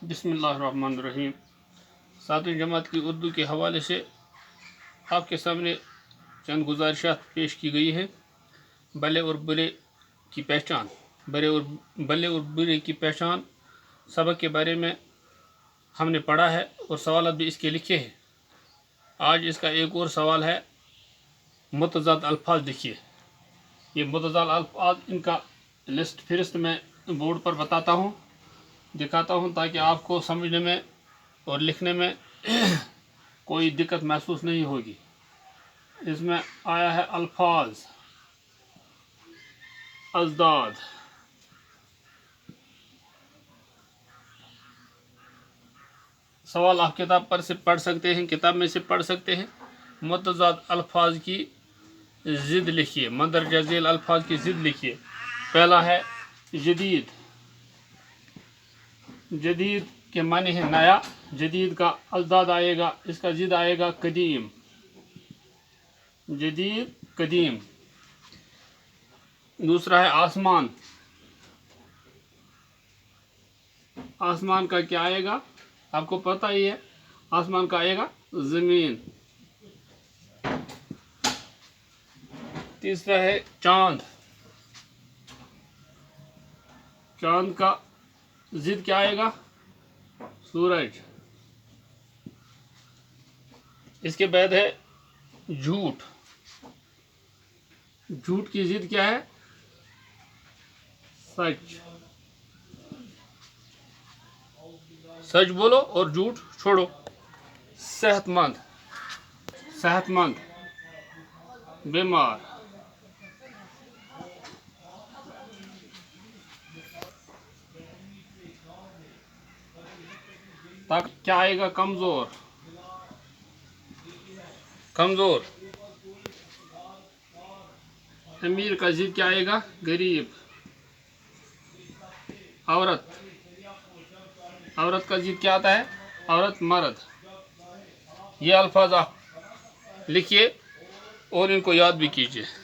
بسم اللہ الرحمن الرحیم۔ ساتویں جماعت کی اردو کے حوالے سے آپ کے سامنے چند گزارشات پیش کی گئی ہیں۔ بھلے اور برے کی پہچان، بھلے اور برے کی پہچان سبق کے بارے میں ہم نے پڑھا ہے اور سوالات بھی اس کے لکھے ہیں۔ آج اس کا ایک اور سوال ہے، متضاد الفاظ لکھیے۔ یہ متضاد الفاظ، ان کا لسٹ فہرست میں بورڈ پر بتاتا ہوں، دکھاتا ہوں، تاکہ آپ کو سمجھنے میں اور لکھنے میں کوئی دقت محسوس نہیں ہوگی۔ اس میں آیا ہے الفاظ، اضداد، سوال آپ کتاب پر سے پڑھ سکتے ہیں، کتاب میں سے پڑھ سکتے ہیں۔ متضاد الفاظ کی ضد لکھیے، مندرجہ ذیل الفاظ کی ضد لکھیے۔ پہلا ہے جدید۔ جدید کے معنی ہے نیا، جدید کا اضداد آئے گا، اس کا ضد آئے گا قدیم۔ جدید، قدیم۔ دوسرا ہے آسمان۔ آسمان کا کیا آئے گا؟ آپ کو پتہ ہی ہے، آسمان کا آئے گا زمین۔ تیسرا ہے چاند۔ چاند کا ضد کیا آئے گا؟ سورج۔ اس کے بعد ہے جھوٹ۔ جھوٹ کی ضد کیا ہے؟ سچ۔ سچ بولو اور جھوٹ چھوڑو۔ صحت مند۔ صحت مند، بیمار۔ کیا آئے گا؟ کمزور۔ کمزور۔ امیر کا ضد کیا آئے گا؟ غریب۔ عورت۔ عورت کا ضد کیا آتا ہے؟ عورت، مرد۔ یہ الفاظ آپ لکھیے اور ان کو یاد بھی کیجیے۔